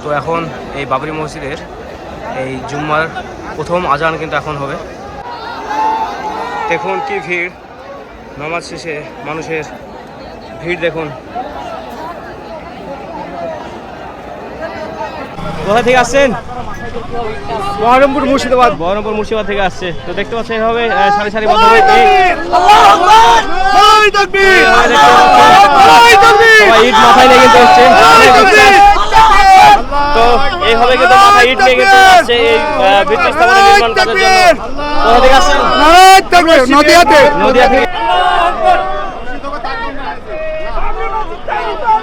তো এখন এই বাবরি মসজিদের এই জুম্মার প্রথম আজান কিন্তু এখন হবে। দেখুন কি ভিড়, নামাজ শেষে মানুষের ভিড় দেখুন। কোথা থেকে আসছেন? বহরমপুর মুর্শিদাবাদ। বহরমপুর মুর্শিদাবাদ থেকে আসছে। তো দেখতে পাচ্ছেন এভাবে সারি সারি বদ্ধ ইট মাথায় নিয়ে কিন্তু এসছে। তো এইভাবে কিন্তু মাথায় ইট নিয়ে কিন্তু আসছে এই ভিত্তি স্থাপনের নির্মাণ কাজের জন্য। কোথা থেকে আসছেন? নদিয়া থেকে।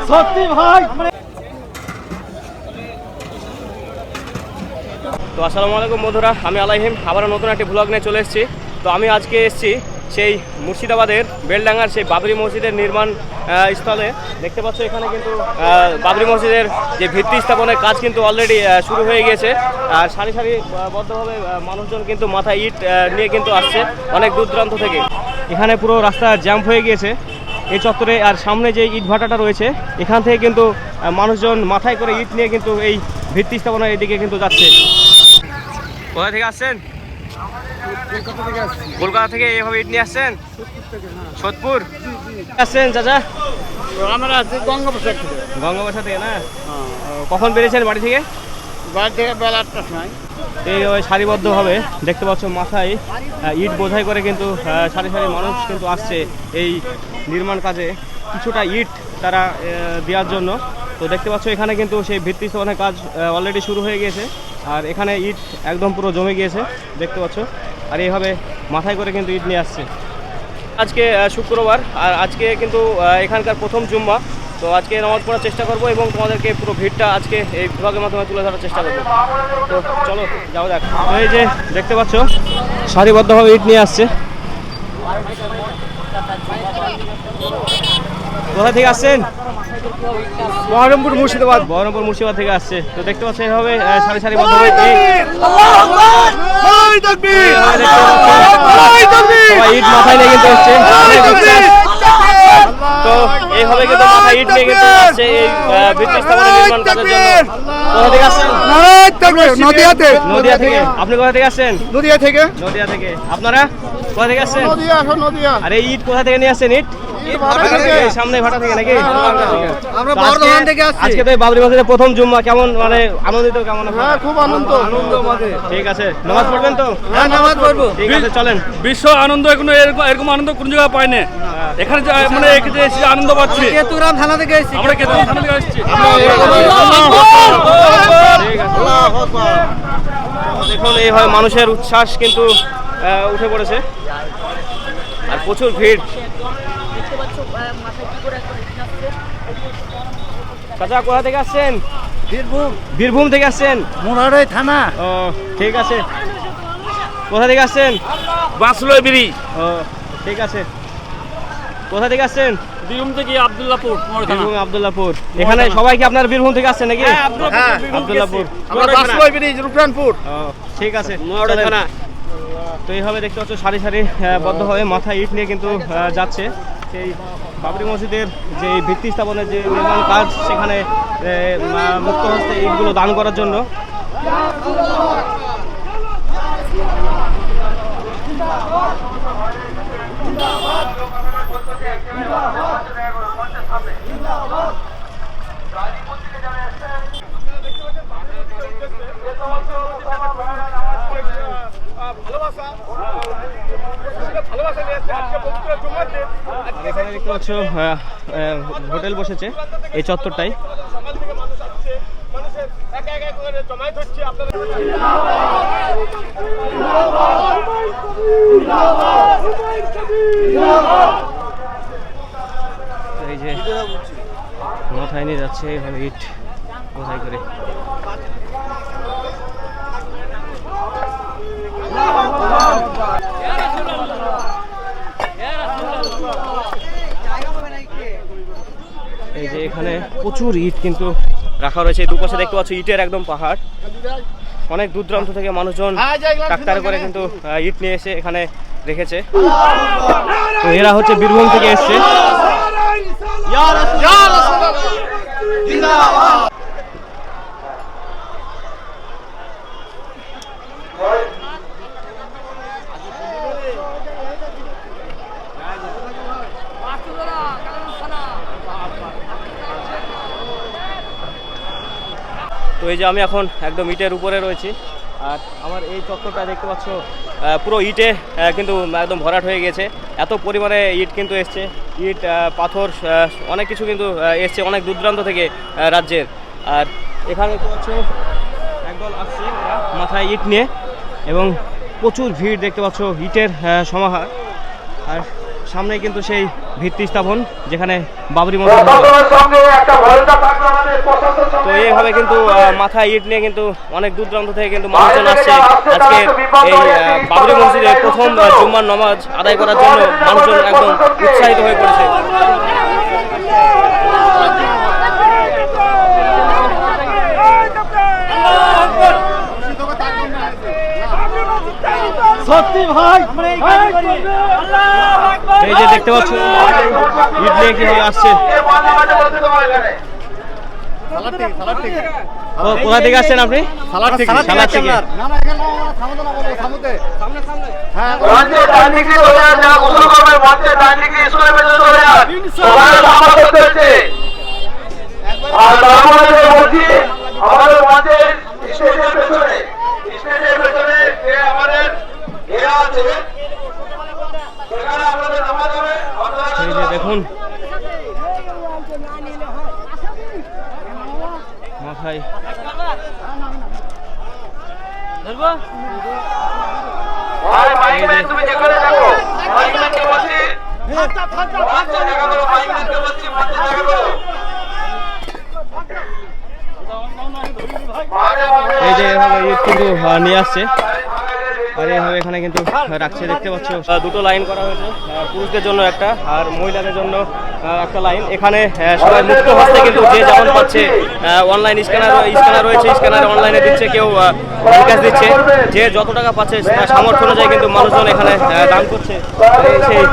সত্যি ভাই। তো আসসালামু আলাইকুম বন্ধুরা, আমি আলাইহিম আবারও নতুন একটি ব্লগ নিয়ে চলে এসেছি। তো আমি আজকে এসেছি সেই মুর্শিদাবাদের বেলডাঙ্গার সেই বাবরি মসজিদের নির্মাণ স্থলে। দেখতে পাচ্ছ এখানে কিন্তু বাবরি মসজিদের যে ভিত্তি স্থাপনের কাজ কিন্তু অলরেডি শুরু হয়ে গিয়েছে। আর সারি সারি বদ্ধভাবে মানুষজন কিন্তু মাথায় ইট নিয়ে কিন্তু আসছে অনেক দূর দূরান্ত থেকে। এখানে পুরো রাস্তা জ্যাম হয়ে গিয়েছে এই চত্বরে। আর সামনে যে ইট ভাটাটা রয়েছে এখান থেকে কিন্তু মানুষজন মাথায় করে ইট নিয়ে কিন্তু এই ভিত্তি স্থাপনার এদিকে কিন্তু যাচ্ছে। কোথা থেকে আসছেন? কলকাতা থেকে এইভাবে ইট নিয়ে আসছেন? সোদপুর আসছেন চাচা? আমরা আছি গঙ্গাপ্রসাদ থেকে। গঙ্গাপ্রসাদ থেকে না? কখন বেরিয়েছেন বাড়ি থেকে? বাড়ি থেকে বেলা 8টার সময়। এই সারিবদ্ধভাবে দেখতে পাচ্ছ মাথায় ইট বোঝাই করে কিন্তু সারি সারি মানুষ কিন্তু আসছে এই নির্মাণ কাজে কিছুটা ইট তারা দেওয়ার জন্য। তো দেখতে পাচ্ছ এখানে কিন্তু সেই ভিত্তি স্থাপনের কাজ অলরেডি শুরু হয়ে গিয়েছে। আর এখানে ইট একদম পুরো জমে গিয়েছে দেখতে পাচ্ছ। আর এইভাবে মাথায় করে কিন্তু ইট নিয়ে আসছে। আজকে শুক্রবার, আর আজকে কিন্তু এখানকার প্রথম জুম্মা। তো আজকে নামাজ পড়ার চেষ্টা করব এবং তোমাদেরকে পুরো ভিড়টা আজকে এই ব্লগের মাধ্যমে তুলে ধরার চেষ্টা করবো। তো চলো যাওয়া যাক। এই যে দেখতে পাচ্ছ সারিবদ্ধভাবে ইট নিয়ে আসছে। কোথা থেকে আসছেন? বহরমপুর মুর্শিদাবাদ। বহরমপুর মুর্শিদাবাদ থেকে আসছে। তো দেখতে পাচ্ছেন এভাবে সারি সারি বদ্ধভাবে ইট মাথায় নিয়ে কিন্তু এসছে। তো এইভাবে কিন্তু মাথায় ইট নিয়ে কিন্তু আসছে এই ভিত্তি স্থাপনের নির্মাণ কাজের জন্য। কোথা থেকে আসছেন? নদিয়া থেকে। নদিয়া থেকে। আপনি কোথা থেকে আসছেন? নদিয়া থেকে। নদিয়া থেকে। আপনারা কোথা থেকে আসছেন? নদিয়া। আর এই ইট কোথা থেকে নিয়ে আসছেন? ইট সামনে ভাটা থেকে নাকি? আমরা বর্ধমান থেকে আসছি। আজকে তো বাবরি মসজিদের প্রথম জুম্মা, কেমন মানে আনন্দিত কেমন? খুব আনন্দ আমাদের। ঠিক আছে, নামাজ পড়বেন তো? হ্যাঁ, নামাজ পড়বো। ঠিক আছে, চলেন। বিশ্ব আনন্দ এরকম আনন্দ কোন জায়গায় পাই না। এখানে মানে এসে আনন্দ পাচ্ছি। কেতুরাম থানা থেকে এসেছি। আমরা কেতুরাম থানা থেকে আসছি। দেখুন এইভাবে মানুষের উচ্ছ্বাস কিন্তু উঠে পড়েছে আর প্রচুর ভিড়। চাচা কোথা থেকে আসছেন? বীরভূম। বীরভূম থেকে আসছেন? মোরারই থানা। ও ঠিক আছে। কোথা থেকে আসছেন? বাঁশলইবিরি। ও ঠিক আছে। কোথা থেকে আসছেন? বীরভূম থেকে আব্দুল্লাহপুর। বীরভূম আব্দুল্লাহপুর। এখানে সবাই কি আপনার বীরভূম থেকে আসছেন নাকি? আব্দুল্লাহপুর। আমরা বাঁশলইবিরি রূপরানপুর। ও ঠিক আছে। তো এইভাবে দেখতে পাচ্ছ সারি সারি বদ্ধভাবে মাথায় ইট নিয়ে কিন্তু যাচ্ছে সেই বাবরি মসজিদের যে ভিত্তি স্থাপনের যে নির্মাণ কাজ, সেখানে মুক্ত হস্তে ইটগুলো দান করার জন্য। এখানে দেখতে পাচ্ছ হোটেল বসেছে এই চত্বরটাই। এই যে মাথায় নিয়ে যাচ্ছে এইভাবে ইট কোথায় করে। এই যে এখানে প্রচুর ইট কিন্তু রাখা রয়েছে। দুপাশে দেখতে পাচ্ছ ইটের একদম পাহাড়। অনেক দূর দূরান্ত থেকে মানুষজন ট্রাক্টরে করে কিন্তু ইট নিয়ে এসে এখানে রেখেছে। তো এরা হচ্ছে বীরভূম থেকে এসছে। তো এই যে আমি এখন একদম ইটের উপরে রয়েছি, আর আমার এই চত্বরটা দেখতে পাচ্ছ পুরো ইটে কিন্তু একদম ভরাট হয়ে গেছে। এত পরিমাণে ইট কিন্তু এসছে, ইট পাথর অনেক কিছু কিন্তু এসছে অনেক দূর দূরান্ত থেকে রাজ্যের। আর এখানে দেখতে পাচ্ছ একদল আসছে ওরা মাথায় ইট নিয়ে, এবং প্রচুর ভিড় দেখতে পাচ্ছ, ইটের সমাহার। আর সামনে কিন্তু সেই ভিত্তি স্থাপন যেখানে বাবরি মসজিদ হবে। তো এইভাবে কিন্তু মাথায় ইট নিয়ে কিন্তু অনেক দূর দূরান্ত থেকে কিন্তু মানুষজন আসছে আজকে এই বাবরি মসজিদে প্রথম জুম্মার নামাজ আদায় করার জন্য। মানুষজন একদম উৎসাহিত হয়ে পড়েছে। সত্যি ভাই, এই যে দেখতে পাচ্ছ ইট নিয়ে কিভাবে আসছে। কোথা থেকে আসছেন আপনি? সালাদ থেকে। সালাদ থেকে। এই যে দেখুন মাথায় এই যে এভাবে ইট কিন্তু নিয়ে আসছে, আর এভাবে এখানে কিন্তু রাখছে দেখতে পাচ্ছ। দুটো লাইন করা হয়েছে, পুরুষদের জন্য একটা আর মহিলাদের জন্য একটা লাইন। এখানে সবাই মুক্ত হস্তে কিন্তু যে যেমন পাচ্ছে, অনলাইন স্ক্যানার রয়েছে, স্ক্যানারে অনলাইনে দিচ্ছে, কেউ বিকাশ দিচ্ছে, যে যত টাকা পাচ্ছে তার সামর্থ্য অনুযায়ী কিন্তু মানুষজন এখানে দান করছে। সেই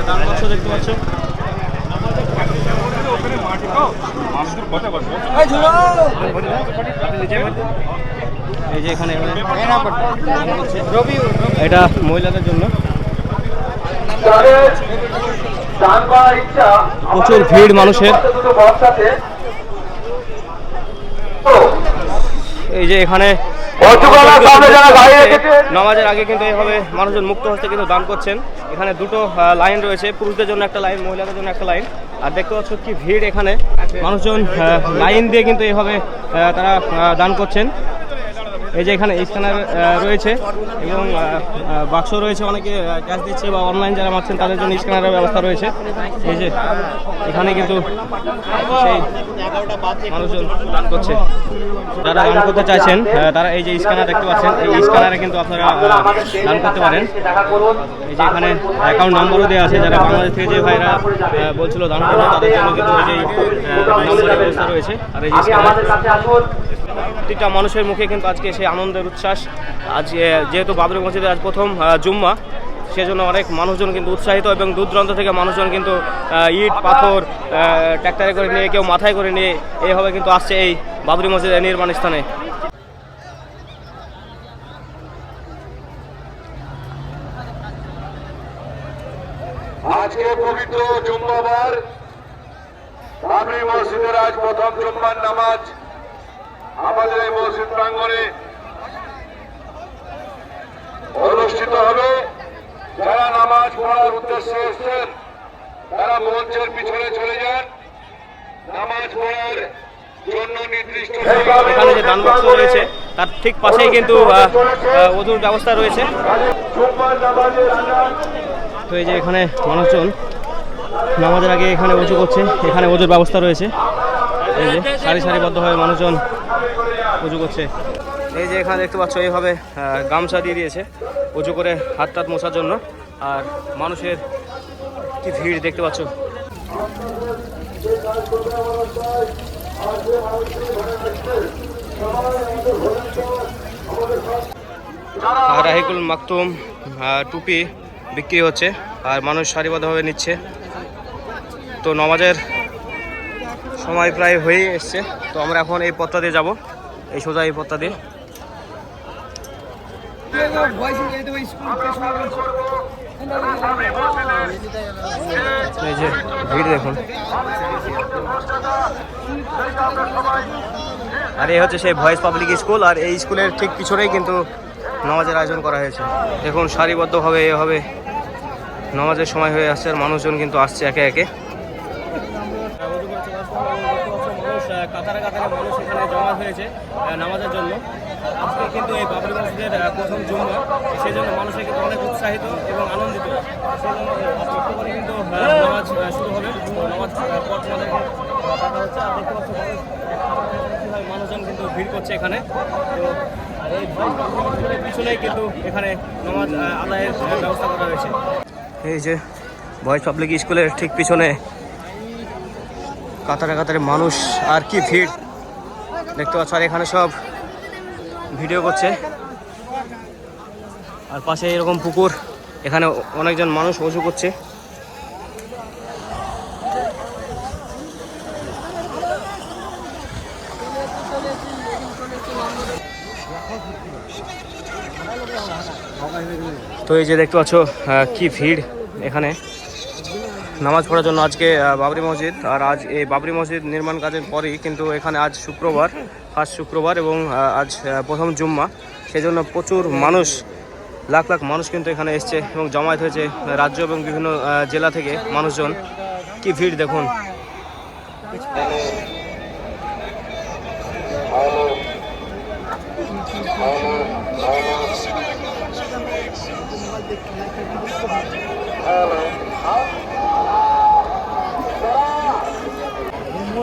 দান বাক্স দেখতে পাচ্ছ। এই যে এখানে এটা মহিলাদের জন্য প্রচুর ভিড় মানুষের। এই যে এখানে নামাজের আগে কিন্তু এইভাবে মানুষজন মুক্ত হস্তে কিন্তু দান করছেন। এখানে দুটো লাইন রয়েছে, পুরুষদের জন্য একটা লাইন, মহিলাদের জন্য একটা লাইন। আর দেখতে পাচ্ছ কি ভিড়, এখানে মানুষজন লাইন দিয়ে কিন্তু এইভাবে তারা দান করছেন। এই যে এখানে স্ক্যানার রয়েছে এবং বাক্স রয়েছে, অনেকে ক্যাশ দিচ্ছে বা অনলাইন যারা মারছেন তাদের জন্য স্ক্যানারের ব্যবস্থা রয়েছে। এই যে এখানে কিন্তু সেই মানুষজন দান করছে। যারা দান করতে চাইছেন তারা এই যে স্ক্যানার দেখতে পাচ্ছেন, এই স্ক্যানারে কিন্তু আপনারা দান করতে পারেন। এই যে এখানে অ্যাকাউন্ট নাম্বারও দেওয়া আছে, যারা বাংলাদেশ থেকে যে ভাইরা বলছিল দান করবে তাদের জন্য কিন্তু এই যে নাম্বারের ব্যবস্থা রয়েছে। আর এই যে স্ক্যানার, প্রতিটা মানুষের মুখে কিন্তু আজকে সেই আনন্দের উচ্ছ্বাস। আজ যেহেতু বাবরি মসজিদের আজ প্রথম জুম্মা, সেজন্য অনেক মানুষজন কিন্তু উৎসাহিত, এবং দূর দূরান্ত থেকে মানুষজন কিন্তু ইট পাথর ট্র্যাক্টরে করে নিয়ে, কেউ মাথায় করে নিয়ে এইভাবে কিন্তু আসছে এই বাবরি মসজিদের নির্মাণ স্থানে। আজকে পবিত্র জুম্মাবার বাবরি মসজিদের আজ প্রথম জুম্মার নামাজ আমাদের এই মসজিদ প্রাঙ্গণে অনুষ্ঠিত হবে। যারা নামাজ পড়ার উদ্দেশ্যে এসেছেন তারা মঞ্চের পিছনে চলে যান। নামাজ পড়ার জন্য নির্দিষ্ট এখানে যে দান বাক্স রয়েছে তার ঠিক পাশেই কিন্তু ওযুর ব্যবস্থা রয়েছে। তো এই যে এখানে মানুষজন নামাজের আগে এখানে ওযু করছে, এখানে ওযুর ব্যবস্থা রয়েছে। এই যে সারিবদ্ধভাবে মানুষজন ওযু করছে। এই যে এখানে দেখতে পাচ্ছ এইভাবে গামছা দিয়ে দিয়েছে ওযু করে হাত টাত মোছার জন্য। আর মানুষের কি ভিড় দেখতে পাচ্ছ। আর রাহিকুল মাকতুম টুপি বিক্রি হচ্ছে, আর মানুষ সারিবদ্ধভাবে নিচ্ছে। তো নামাজের সময় প্রায় হয়ে এসছে, তো আমরা এখন এই পথটা দিয়ে যাবো, এই সোজা এই পথটা দিয়ে। এই যে ভিড় দেখুন। আর এই হচ্ছে সেই ভয়েস পাবলিক স্কুল, আর এই স্কুলের ঠিক পিছনেই কিন্তু নামাজের আয়োজন করা হয়েছে। দেখুন সারিবদ্ধভাবে এভাবে নামাজের সময় হয়ে আসছে, আর মানুষজন কিন্তু আসছে একে একে। মানুষ কাতারে কাতারে মানুষ এখানে জমা হয়েছে নামাজের জন্য। আজকে কিন্তু এই বাবরি মসজিদের প্রথম জুম্মা, সেই জন্য মানুষের কিন্তু অনেক উৎসাহিত এবং আনন্দিত। সেই জন্য একটু করে কিন্তু নামাজ শুরু হবে। নামাজ পর তোমাদেরকে দেখা হচ্ছে। আর দেখতে পাচ্ছ মানুষজন কিন্তু ভিড় করছে এখানে। তো এই মসজিদের পিছনেই কিন্তু এখানে নামাজ আদায়ের ব্যবস্থা করা হয়েছে। এই যে ভয়েস পাবলিক স্কুলের ঠিক পিছনে কাতারে কাতারে মানুষ, আর কি ভিড় দেখতে পাচ্ছ। আর এখানে সব ভিডিও করছে, আর পাশে এরকম পুকুর, এখানে অনেকজন মানুষ ওযু করছে। তো এই যে দেখতে পাচ্ছ কি ভিড় এখানে নামাজ পড়ার জন্য। আজকে বাবরি মসজিদ, আর আজ এই বাবরি মসজিদ নির্মাণ কাজের পরেই কিন্তু এখানে আজ শুক্রবার, ফার্স্ট শুক্রবার, এবং আজ প্রথম জুম্মা। সেই জন্য প্রচুর মানুষ, লাখ লাখ মানুষ কিন্তু এখানে এসছে এবং জমায়েত হয়েছে রাজ্য এবং বিভিন্ন জেলা থেকে মানুষজন। কি ভিড় দেখুন।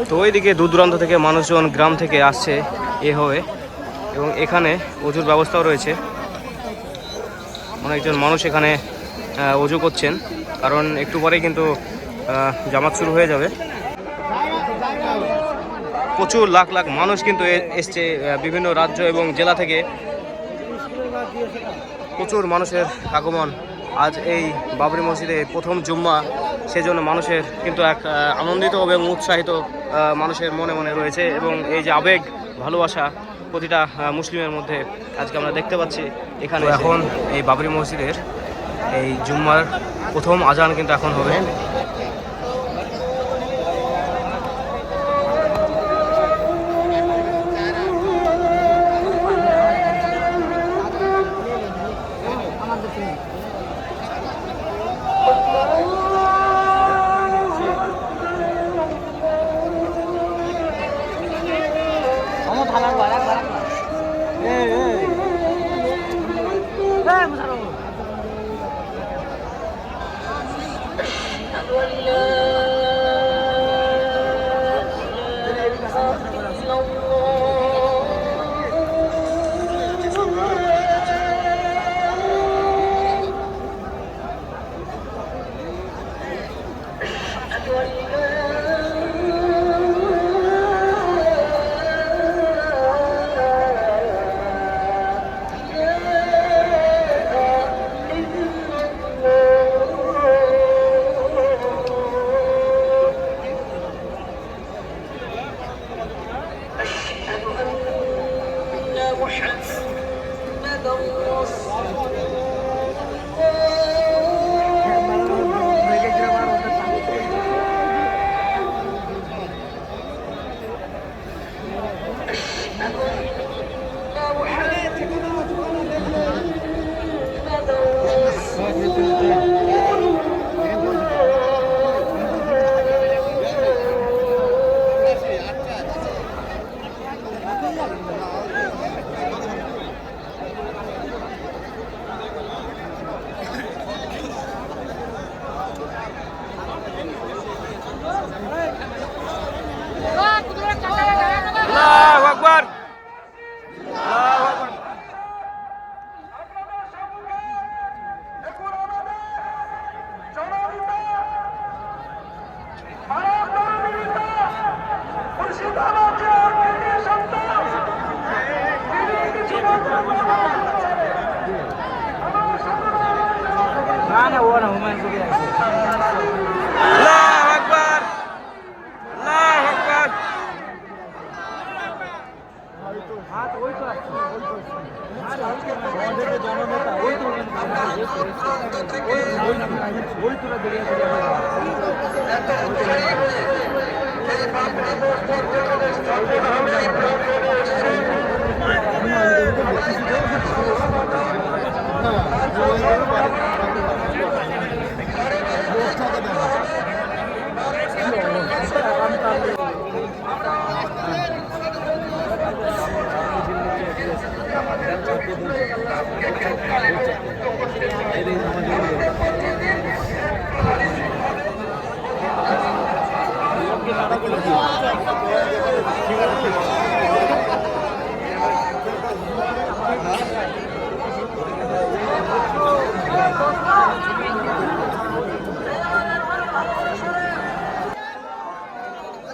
তো ওইদিকে দূর দূরান্ত থেকে মানুষজন গ্রাম থেকে আসছে এ হয়ে, এবং এখানে অজুর ব্যবস্থাও রয়েছে। অনেকজন মানুষ এখানে অজু করছেন, কারণ একটু পরেই কিন্তু জামাত শুরু হয়ে যাবে। প্রচুর লাখ লাখ মানুষ কিন্তু এসছে বিভিন্ন রাজ্য এবং জেলা থেকে। প্রচুর মানুষের আগমন আজ এই বাবরি মসজিদে প্রথম জুম্মা, সেজন্য মানুষের কিন্তু এক আনন্দিত এবং উৎসাহিত মানুষের মনে মনে রয়েছে। এবং এই যে আবেগ, ভালোবাসা প্রতিটা মুসলিমের মধ্যে আজকে আমরা দেখতে পাচ্ছি এখানে। এখন এই বাবরি মসজিদের এই জুম্মার প্রথম আজান কিন্তু এখন হবে। আল্লাহু আকবার, আল্লাহু আকবার। আল্লাহু আকবার, আল্লাহু আকবার।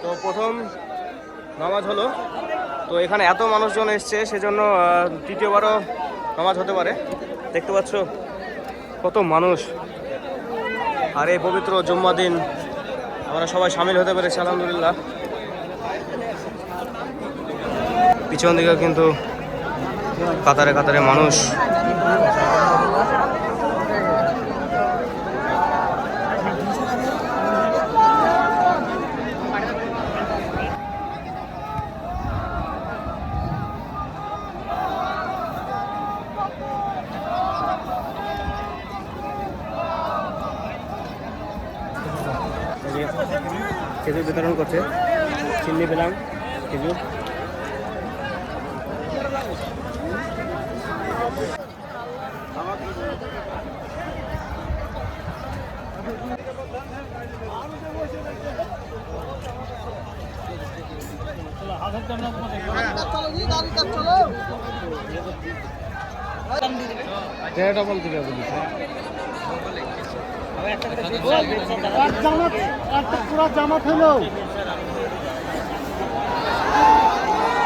তো প্রথম নামাজ হলো, তো এখানে এত মানুষজন এসছে সেজন্য তৃতীয়বারও নামাজ হতে পারে। দেখতে পাচ্ছ কত মানুষ, আর এই পবিত্র জুম্মা দিন আমরা সবাই সামিল হতে পেরেছি আলহামদুলিল্লাহ। পিছন দিকে কিন্তু কাতারে কাতারে মানুষ। খেজুর বিতরণ করছে, চিনি পেলাম খেজুর।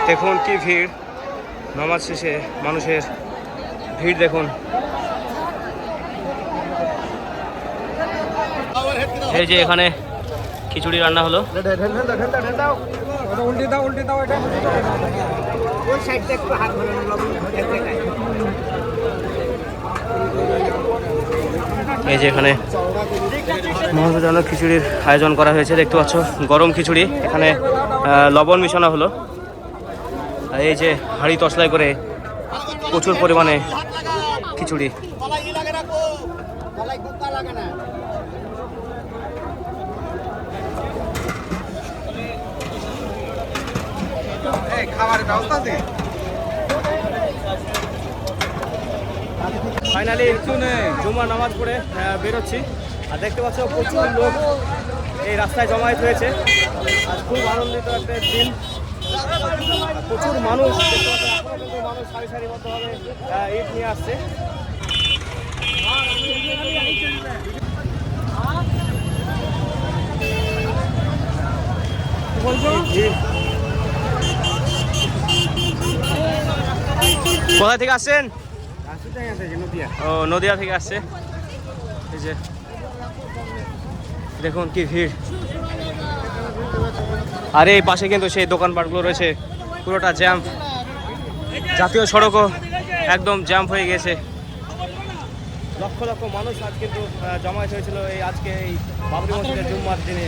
দেখুন কি ভিড়, নামাজ শেষে মানুষের ভিড় দেখুন। এই যে এখানে খিচুড়ি রান্না হলো। এই যে এখানে মহাজনক খিচুড়ির আয়োজন করা হয়েছে, দেখতে পাচ্ছ গরম খিচুড়ি। এখানে লবণ মিশানো হলো। এই যে হাঁড়ি তসলাই করে প্রচুর পরিমাণে খিচুড়ি। ফাইনালি জুমার নামাজ পড়ে বেরোচ্ছি, আর দেখতে পাচ্ছ প্রচুর লোক এই রাস্তায় জমায়েত হয়েছে। আজ খুব আনন্দিত একটা দিন, প্রচুর মানুষ মানুষ সারি সারিবদ্ধভাবে ঈদ নিয়ে আসছে। কোথা থেকে আসছেন? ও, নদিয়া থেকে আসছে। এই যে দেখুন কি ভিড়, আর এই পাশে কিন্তু সেই দোকানপাটগুলো রয়েছে, পুরোটা জ্যাম। জাতীয় সড়কও একদম জ্যাম হয়ে গেছে। লক্ষ লক্ষ মানুষ আজ কিন্তু জমায়েত হয়েছিল এই আজকে এই বাবরি মসজিদের জুম্মার দিনে।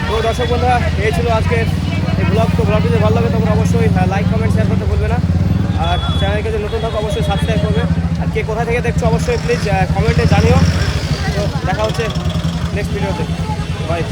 তো দর্শক বন্ধুরা, এই ছিল আজকের এই ব্লগ। তো ব্লগটি যদি ভালো লাগে তখন অবশ্যই লাইক কমেন্ট শেয়ার করতে ভুলবে না, আর চ্যানেলকে যদি নতুন থাকো অবশ্যই সাবস্ক্রাইব করবে। আর কে কোথা থেকে দেখছো অবশ্যই প্লিজ কমেন্টে জানিও। তো দেখা হচ্ছে নেক্সট ভিডিওতে, বাই।